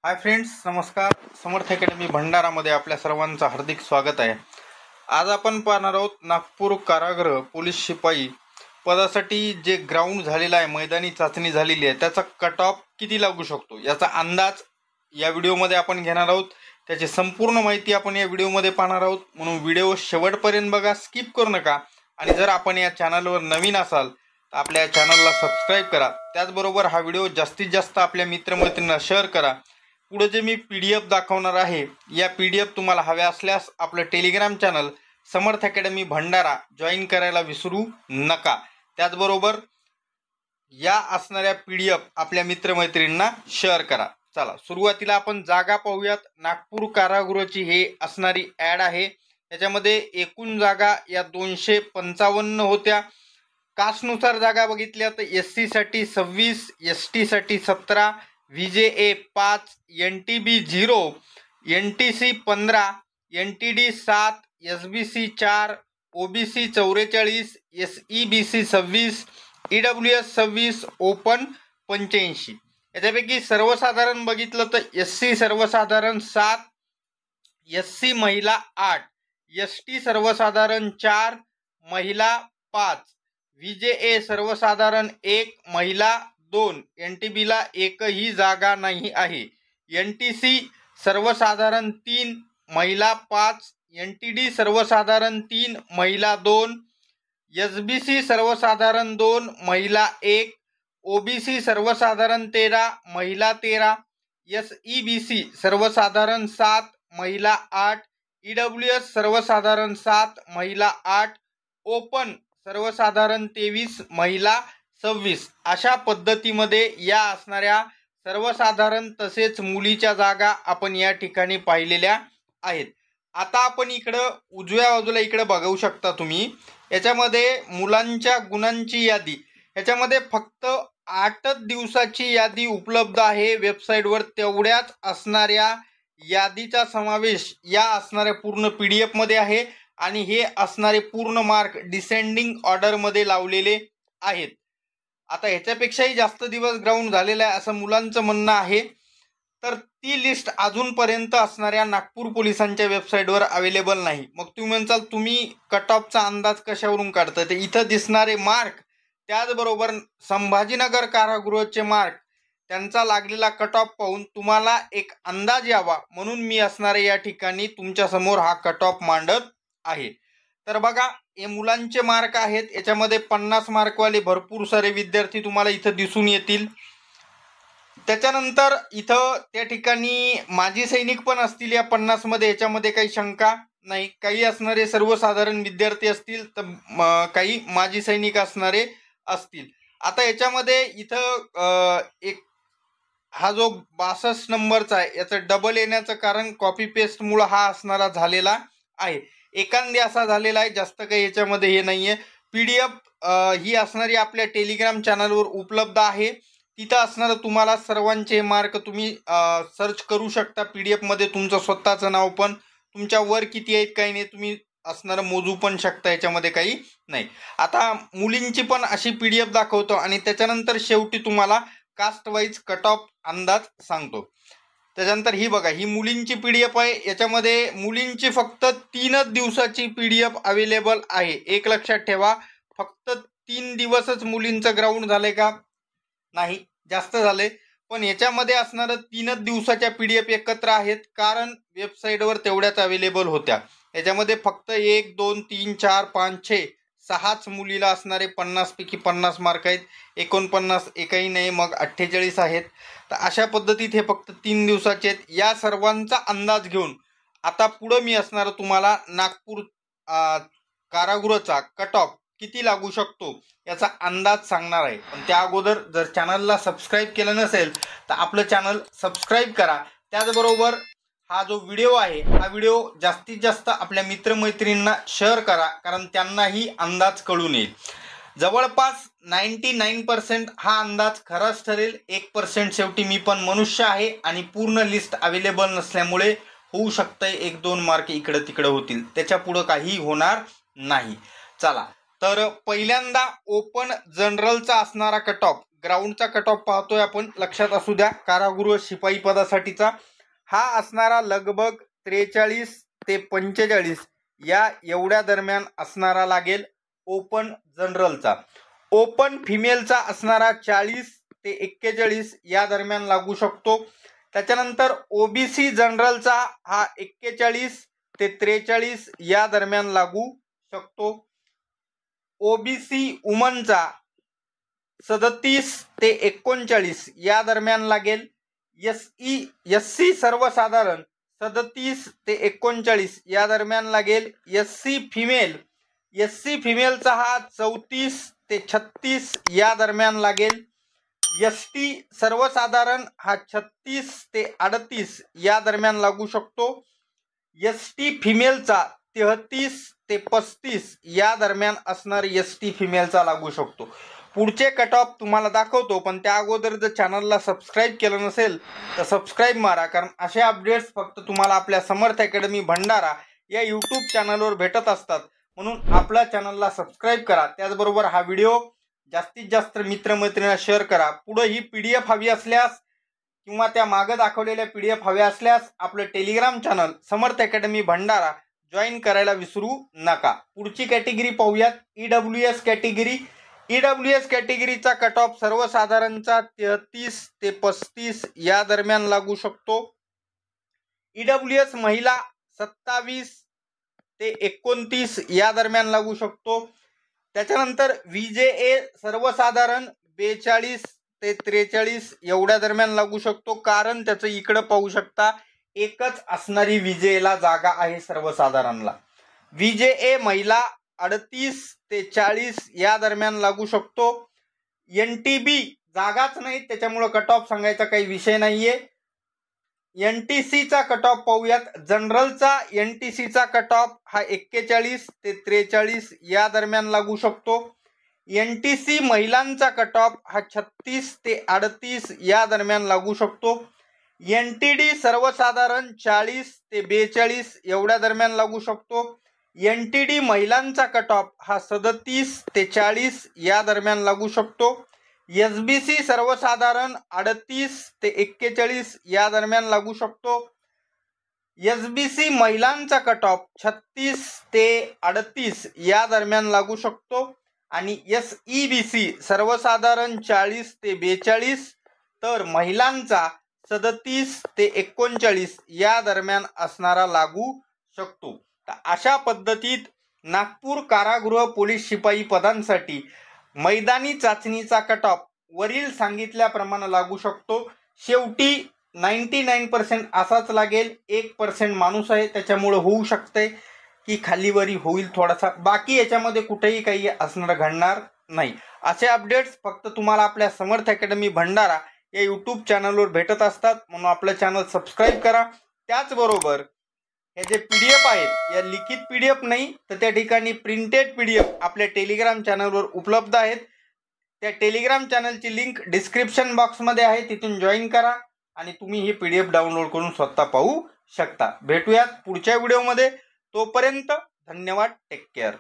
Hi friends, नमस्कार. समर्थ academy भंडारामध्ये आपल्या सर्वांचं हार्दिक स्वागत आहे. आज आपण पाहणार आहोत नागपूर कारागृह पोलीस शिपाई पदासाठी जे ग्राउंड झालेला आहे, मैदानी चाचणी झालेली आहे, त्याचा कट ऑफ किती लागू शकतो याचा अंदाज या व्हिडिओमध्ये आपण घेणार आहोत. त्याची संपूर्ण माहिती आपण या व्हिडिओमध्ये पाहणार आहोत, म्हणून व्हिडिओ शेवटपर्यंत बघा, स्किप करू नका. आणि जर आपण या चॅनलवर नवीन असाल तर आपल्या या चॅनलला सबस्क्राईब करा. त्याचबरोबर हा व्हिडिओ जास्तीत जास्त आपल्या मित्रमैत्रिणींना शेअर करा. पुढे जे मी PDF दाखवणार आहे, या PDF तुम्हाला हव्या असल्यास आपलं Telegram channel Samarth academy Bhandara join करायला विसरू नका. त्याचबरोबर या असणाऱ्या PDF आपल्या मित्रमैत्रिणींना शेअर करा. चला, सुरुवातीला आपण जागा पाहूयात. नागपूर कारागृहाची हे असणारी ॲड आहे. त्याच्यामध्ये एकूण जागा या 255 होत्या. कास्टनुसार जागा बघितल्या तर SC साठी 26, ST साठी 17, VJA 5, NTB 0, NTC 15, NTD 7, SBC 4, OBC 44, SEBC 26, EWS 26, open 85. याच्यापैकी सर्वसाधारण बघितलं तर SC सर्वसाधारण 7, SC महिला 8, ST सर्वसाधारण 4, महिला 5, VJA सर्वसाधारण 1, महिला 2, NTB ला एकही जागा नाही आहे. NTC सर्वसाधारण 3, महिला 5, NTD सर्वसाधारण 3, महिला 2, SBC सर्वसाधारण 2, महिला 1, OBC सर्वसाधारण 13, महिला 13, SEBC सर्वसाधारण 7, महिला 8, EWS सर्वसाधारण 7, महिला 8, ओपन सर्वसाधारण 23, महिला 26. अशा पद्धतीमध्ये या असणाऱ्या सर्वसाधारण तसेच मुलीच्या जागा आपण या ठिकाणी पाहिलेल्या आहेत. आता आपण इकडं उजव्या बाजूला इकडे बघू शकता तुम्ही. याच्यामध्ये मुलांच्या गुणांची यादी, याच्यामध्ये फक्त 8 दिवसाची यादी उपलब्ध आहे वेबसाईटवर. तेवढ्याच असणाऱ्या यादीचा समावेश या असणाऱ्या पूर्ण PDF मध्ये आहे. आणि हे असणारे पूर्ण मार्क डिसेंडिंग ऑर्डरमध्ये लावलेले आहेत. आता ह्याच्यापेक्षाही जास्त दिवस ग्राउंड झालेला आहे असं मुलांचं म्हणणं आहे. तर ती लिस्ट अजूनपर्यंत असणाऱ्या नागपूर पोलिसांच्या वेबसाईटवर अवेलेबल नाही. मग तुम्ही म्हणसाल तुम्ही कट ऑफचा अंदाज कशावरून काढता? ते इथं दिसणारे मार्क, त्याचबरोबर संभाजीनगर कारागृहाचे मार्क, त्यांचा लागलेला कट ऑफ पाहून तुम्हाला एक अंदाज यावा म्हणून मी असणारे या ठिकाणी तुमच्यासमोर हा कट ऑफ मांडत आहे. तर बघा, हे मुलांचे मार्क आहेत. याच्यामध्ये 50 मार्कवाले भरपूर सारे विद्यार्थी तुम्हाला इथं दिसून येतील. त्याच्यानंतर इथं त्या ठिकाणी माजी सैनिक पण असतील या 50 मध्ये. याच्यामध्ये काही शंका नाही. काही असणारे सर्वसाधारण विद्यार्थी असतील तर काही माजी सैनिक असणारे असतील. आता याच्यामध्ये इथं एक हा जो 62 नंबरचा आहे याचं डबल येण्याचं कारण कॉपी पेस्टमुळं हा असणारा झालेला आहे. एकांदी असा झालेला आहे, जास्त काही याच्यामध्ये हे नाही आहे. PDF ही असणारी आपल्या टेलिग्राम चॅनलवर उपलब्ध आहे. तिथं असणारं तुम्हाला सर्वांचे मार्क तुम्ही सर्च करू शकता. PDF मध्ये तुमचं स्वतःचं नाव पण, तुमच्या वर किती आहेत काही नाही, तुम्ही असणारं मोजू पण शकता. याच्यामध्ये काही नाही. आता मुलींची पण अशी PDF दाखवतो आणि त्याच्यानंतर शेवटी तुम्हाला कास्ट वाईज कट ऑफ अंदाज सांगतो. त्याच्यानंतर ही बघा, ही मुलींची PDF आहे. याच्यामध्ये मुलींची फक्त 3 दिवसाची PDF अवेलेबल आहे. एक लक्षात ठेवा, फक्त 3 दिवसच मुलींचं ग्राउंड झालंय का? नाही, जास्त झालंय. पण याच्यामध्ये असणारं 3 दिवसाच्या PDF एकत्र आहेत, कारण वेबसाईटवर तेवढ्याच अवेलेबल होत्या. याच्यामध्ये फक्त 1, 2, 3, 4, 5, 6, 6च मुलीला असणारे 50 पैकी 50 मार्क आहेत. 49 एकही नाही, मग 48 आहेत. तर अशा पद्धतीत हे फक्त 3 दिवसाचे आहेत. या सर्वांचा अंदाज घेऊन आता पुढं मी असणार तुम्हाला नागपूर कारागृहाचा कट ऑफ किती लागू शकतो याचा अंदाज सांगणार आहे. पण त्या अगोदर जर चॅनलला सबस्क्राईब केलं नसेल तर आपलं चॅनल सबस्क्राईब करा. त्याचबरोबर हा जो व्हिडिओ आहे, हा व्हिडिओ जास्तीत जास्त आपल्या मित्रमैत्रिणींना शेअर करा, कारण त्यांनाही अंदाज कळून येईल. जवळपास 99% हा अंदाज खराच ठरेल. 1% शेवटी मी पण मनुष्य आहे आणि पूर्ण लिस्ट अवेलेबल नसल्यामुळे होऊ शकतंय 1-2 मार्क इकडं तिकडं होतील. त्याच्या पुढं काही होणार नाही. चला, तर पहिल्यांदा ओपन जनरलचा असणारा कट ऑफ ग्राउंडचा कट ऑफ पाहतोय आपण, लक्षात असू द्या. कारागृह शिपाई पदासाठीचा हा असणारा लगभग 43 ते 45 या एवढ्या दरम्यान असणारा लागेल ओपन जनरलचा. ओपन फिमेलचा असणारा 40 ते 41 या दरम्यान लागू शकतो. त्याच्यानंतर ओबीसी जनरलचा हा 41 ते 43 या दरम्यान लागू शकतो. ओबीसी वुमनचा 37 ते 39 या दरम्यान लागेल. एससी सर्वसाधारण 37 ते 39 या दरम्यान लागेल. एससी फिमेलचा हा 34 ते 36 या दरम्यान लागेल. एसटी सर्वसाधारण हा 36 ते 38 या दरम्यान लागू शकतो. एसटी फिमेलचा 33 ते 35 या दरम्यान असणारी एसटी फिमेलचा लागू शकतो. पुढचे कट ऑफ तुम्हाला दाखवतो, पण त्या अगोदर जर चॅनलला सबस्क्राईब केलं नसेल तर सबस्क्राईब मारा, कारण असे अपडेट्स फक्त तुम्हाला आपल्या समर्थ अकॅडमी भंडारा या यूट्यूब चॅनलवर भेटत असतात. म्हणून आपल्या चॅनलला सबस्क्राईब करा. त्याचबरोबर हा व्हिडिओ जास्तीत जास्त मित्रमैत्रिणींना शेअर करा. पुढे ही PDF हवी असल्यास किंवा त्या मागे दाखवलेल्या PDF हव्या असल्यास आपलं Telegram channel Samarth academy Bhandara join करायला विसरू नका. पुढची कॅटेगरी पाहूयात, EWS कॅटेगरी. EWS कॅटेगरीचा कट ऑफ सर्वसाधारणचा 33 ते 35 या दरम्यान लागू शकतो. EWS महिला 27 ते 29 या दरम्यान लागू शकतो. त्याच्यानंतर VJA सर्वसाधारण 42 ते 43 एवढ्या दरम्यान लागू शकतो. कारण त्याचं इकडं पाहू शकता, एकच असणारी VJAला जागा आहे सर्वसाधारणला. VJA महिला 38 ते 40 या दरम्यान लागू शकतो. NTB जागाच नाही, त्याच्यामुळे कट ऑफ सांगायचा काही विषय नाहीये. NTCचा कट ऑफ पाहूयात. जनरलचा NTCचा कट ऑफ हा 41 ते 43 या दरम्यान लागू शकतो. NTC महिलांचा कट ऑफ हा 36 ते 38 या दरम्यान लागू शकतो. NTD सर्वसाधारण 40 ते 42 एवढ्या दरम्यान लागू शकतो. NTD महिलांचा कट ऑफ हा 37 ते 40 या दरम्यान लागू शकतो. SBC सर्वसाधारण 38 ते 41 या दरम्यान लागू शकतो. SBC महिलांचा कट ऑफ 36 ते 38 या दरम्यान लागू शकतो. आणि SEBC सर्वसाधारण 40 ते 42 तर महिलांचा 37 ते 39 या दरम्यान असणारा लागू शकतो. तर अशा पद्धतीत नागपूर कारागृह पोलीस शिपाई पदांसाठी मैदानी चाचणीचा कट ऑफ वरील सांगितल्याप्रमाणे लागू शकतो. शेवटी 99% असाच लागेल. 1% माणूस आहे, त्याच्यामुळे होऊ शकते की खालीवरी होईल थोडासा, बाकी याच्यामध्ये कुठेही काही असणार घडणार नाही. असे अपडेट्स फक्त तुम्हाला आपल्या समर्थ अकॅडमी भंडारा या यूट्यूब चॅनलवर भेटत असतात. म्हणून आपलं चॅनल सबस्क्राईब करा. त्याचबरोबर हे जे PDF आहेत, या लिखित PDF नाही तर त्या ठिकाणी प्रिंटेड PDF आपल्या टेलिग्राम चॅनलवर उपलब्ध आहेत. त्या टेलिग्राम चॅनलची लिंक डिस्क्रिप्शन बॉक्समध्ये आहे, तिथून जॉईन करा आणि तुम्ही ही PDF डाउनलोड करून स्वतः पाहू शकता. भेटूयात पुढच्या व्हिडिओमध्ये. तोपर्यंत धन्यवाद. Take care.